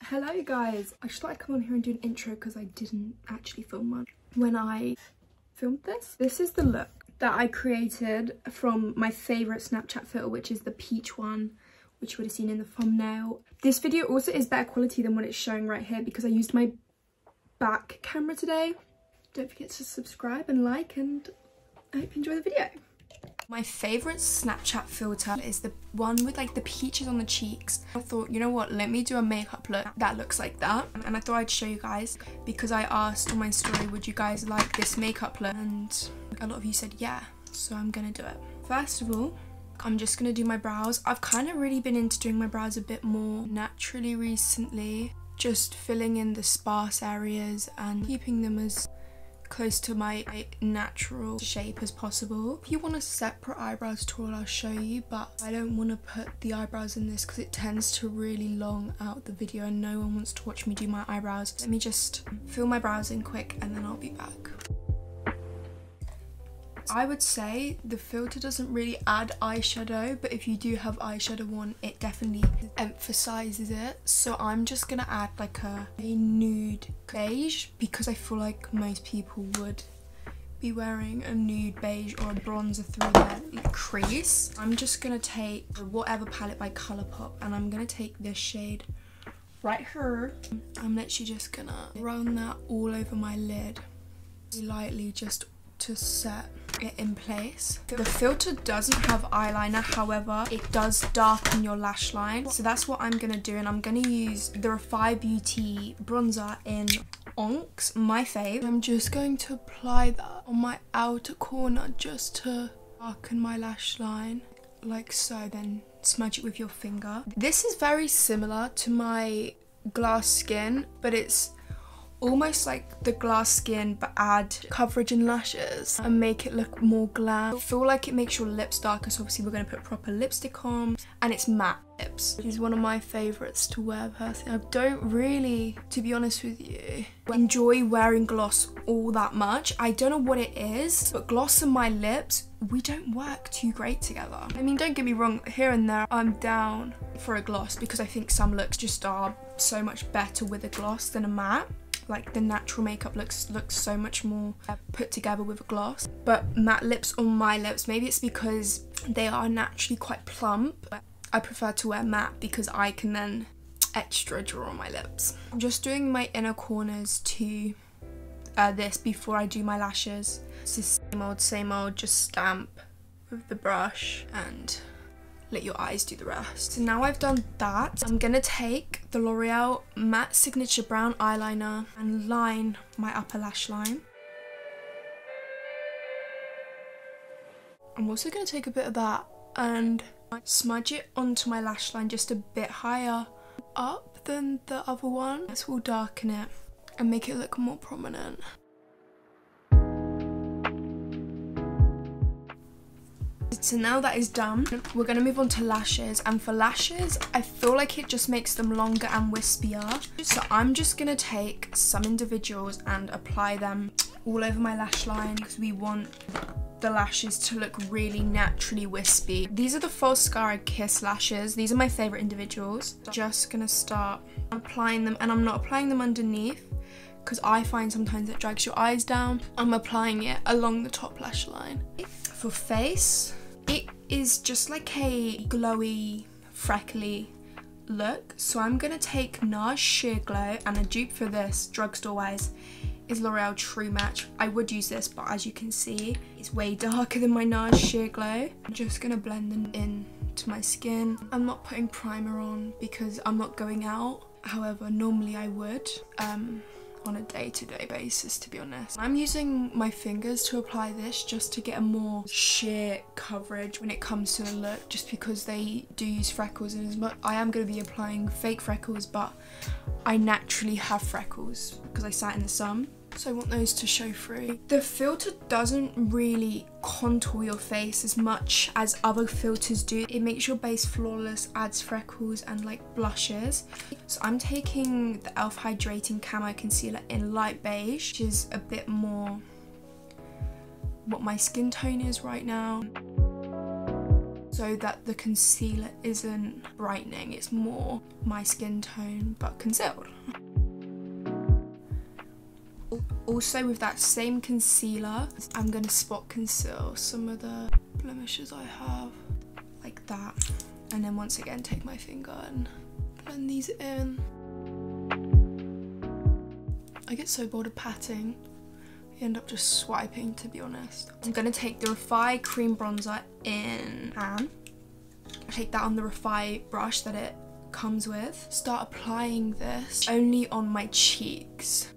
Hello guys, I just thought I'd come on here and do an intro because I didn't actually film one when I filmed this. This is the look that I created from my favourite Snapchat filter, which is the peach one, which you would have seen in the thumbnail. This video also is better quality than what it's showing right here because I used my back camera today. Don't forget to subscribe and like, and I hope you enjoy the video. My favourite Snapchat filter is the one with like the peaches on the cheeks. I thought, you know what, let me do a makeup look that looks like that. And I thought I'd show you guys because I asked on my story, would you guys like this makeup look? And a lot of you said yeah, so I'm gonna do it. First of all, I'm just gonna do my brows. I've kind of really been into doing my brows a bit more naturally recently. Just filling in the sparse areas and keeping them as close to my natural shape as possible. If you want a separate eyebrows tool, I'll show you, but I don't want to put the eyebrows in this because it tends to really long out the video and no one wants to watch me do my eyebrows. Let me just fill my brows in quick and then I'll be back. I would say the filter doesn't really add eyeshadow, but if you do have eyeshadow on, it definitely emphasizes it. So I'm just gonna add like a nude beige because I feel like most people would be wearing a nude beige or a bronzer through their crease. I'm just gonna take whatever palette by Colourpop and I'm gonna take this shade right here. I'm literally just gonna run that all over my lid lightly just to set it in place. The filter doesn't have eyeliner, however it does darken your lash line, so that's what I'm gonna do. And I'm gonna use the Refy Beauty bronzer in Onyx, my fave. I'm just going to apply that on my outer corner just to darken my lash line like so, then smudge it with your finger. This is very similar to my Glass Skin, but it's almost like the Glass Skin but add coverage and lashes and make it look more glam. I feel like it makes your lips darker, so obviously we're going to put proper lipstick on, and it's matte lips, which is one of my favourites to wear personally. I don't really, to be honest with you, enjoy wearing gloss all that much. I don't know what it is, but gloss and my lips, we don't work too great together. I mean, don't get me wrong, here and there I'm down for a gloss because I think some looks just are so much better with a gloss than a matte. Like the natural makeup looks so much more put together with a gloss. But matte lips on my lips, maybe it's because they are naturally quite plump. I prefer to wear matte because I can then extra draw on my lips. I'm just doing my inner corners to this before I do my lashes. It's the same old, just stamp with the brush and let your eyes do the rest. So now I've done that, I'm gonna take the L'Oreal Matte Signature Brown Eyeliner and line my upper lash line. I'm also gonna take a bit of that and smudge it onto my lash line just a bit higher up than the other one. This will darken it and make it look more prominent. So now that is done, we're going to move on to lashes, and for lashes I feel like it just makes them longer and wispier, so I'm just going to take some individuals and apply them all over my lash line because we want the lashes to look really naturally wispy. These are the Falscara Kiss lashes. These are my favourite individuals. Just going to start applying them, and I'm not applying them underneath because I find sometimes it drags your eyes down. I'm applying it along the top lash line. For face, it is just like a glowy, freckly look. So I'm going to take NARS Sheer Glow, and a dupe for this, drugstore wise, is L'Oreal True Match. I would use this, but as you can see, it's way darker than my NARS Sheer Glow. I'm just going to blend them in to my skin. I'm not putting primer on because I'm not going out. However, normally I would. On a day-to-day basis, to be honest. I'm using my fingers to apply this just to get a more sheer coverage when it comes to the look, just because they do use freckles, and as much I am going to be applying fake freckles, but I naturally have freckles because I sat in the sun, so I want those to show through. The filter doesn't really contour your face as much as other filters do. It makes your base flawless, adds freckles and like blushes. So I'm taking the e.l.f. Hydrating Camo Concealer in light beige, which is a bit more what my skin tone is right now. so that the concealer isn't brightening, it's more my skin tone but concealed. Also with that same concealer, I'm gonna spot conceal some of the blemishes I have, like that. And then once again, take my finger and blend these in. I get so bored of patting, I end up just swiping, to be honest. I'm gonna take the Refy Cream Bronzer in pan. I take that on the Refy brush that it comes with. Start applying this only on my cheeks,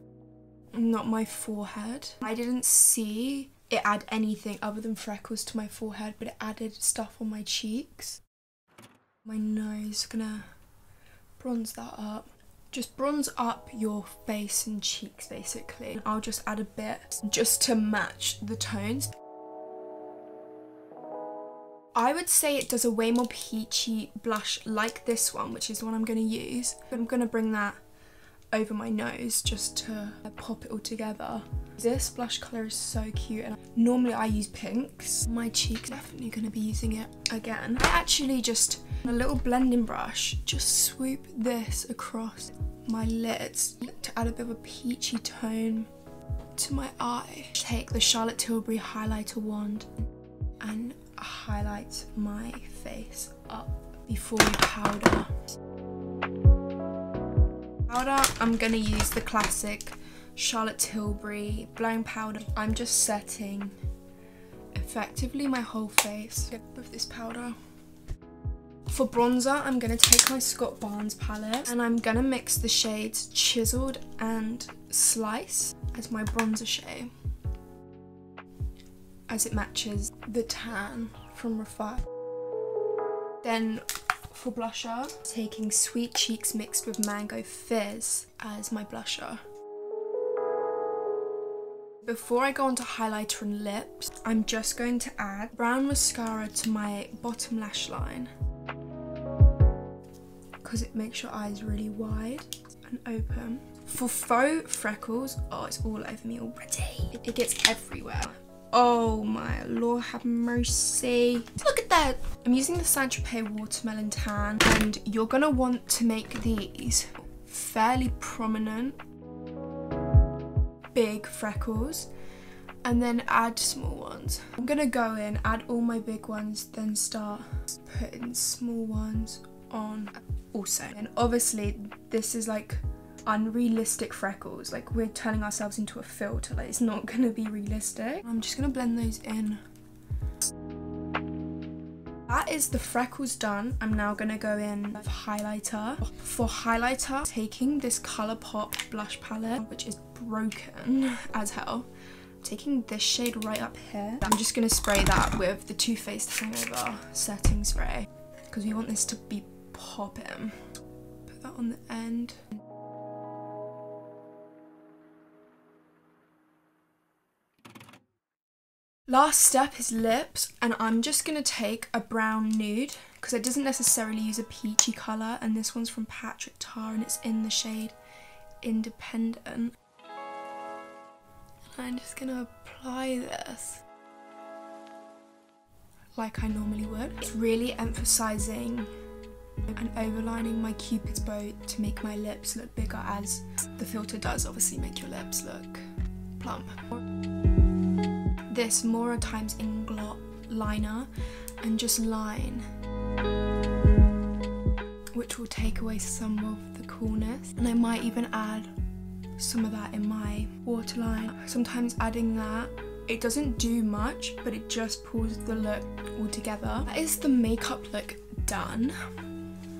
not my forehead. I didn't see it add anything other than freckles to my forehead, but it added stuff on my cheeks. My nose, gonna bronze that up. Just bronze up your face and cheeks basically. I'll just add a bit just to match the tones. I would say it does a way more peachy blush like this one, which is the one I'm gonna use. I'm gonna bring that over my nose just to pop it all together. This blush colour is so cute, and normally I use pinks. My cheeks, definitely gonna be using it again. I actually just, a little blending brush, just swoop this across my lids to add a bit of a peachy tone to my eye. Take the Charlotte Tilbury highlighter wand and highlight my face up before we powder. Powder, I'm gonna use the classic Charlotte Tilbury blowing powder. I'm just setting effectively my whole face with this powder. For bronzer, I'm gonna take my Scott Barnes palette and I'm gonna mix the shades Chiseled and Slice as my bronzer shade, as it matches the tan from Refy. Then for blusher, taking Sweet Cheeks mixed with Mango Fizz as my blusher. Before I go on to highlighter and lips, I'm just going to add brown mascara to my bottom lash line, because it makes your eyes really wide and open. For faux freckles, oh, it's all over me already. It gets everywhere. Oh my Lord have mercy. Look at that. I'm using the Saint Tropez Watermelon Tan, and you're gonna want to make these fairly prominent, big freckles, and then add small ones. I'm gonna go in, add all my big ones, then start putting small ones on also. And obviously this is like unrealistic freckles, like we're turning ourselves into a filter, like it's not gonna be realistic. I'm just gonna blend those in. That is the freckles done. I'm now gonna go in with highlighter. For highlighter, taking this ColourPop blush palette, which is broken as hell, taking this shade right up here. I'm just gonna spray that with the Too Faced Hangover setting spray, because we want this to be popping. Put that on the end. Last step is lips, and I'm just gonna take a brown nude because it doesn't necessarily use a peachy colour, and this one's from Patrick Ta and it's in the shade Independent. And I'm just gonna apply this like I normally would. It's really emphasising and overlining my Cupid's bow to make my lips look bigger, as the filter does obviously make your lips look plump. This Mora Times Inglot liner and just line, which will take away some of the coolness, and I might even add some of that in my waterline. Sometimes adding that, it doesn't do much, but it just pulls the look all together. That is the makeup look done.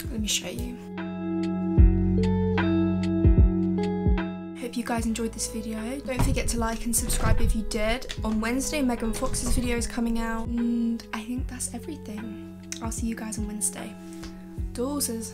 Let me show you. Hope you guys enjoyed this video. Don't forget to like and subscribe if you did. On Wednesday, Megan Fox's video is coming out, and I think that's everything. I'll see you guys on Wednesday. Deuces.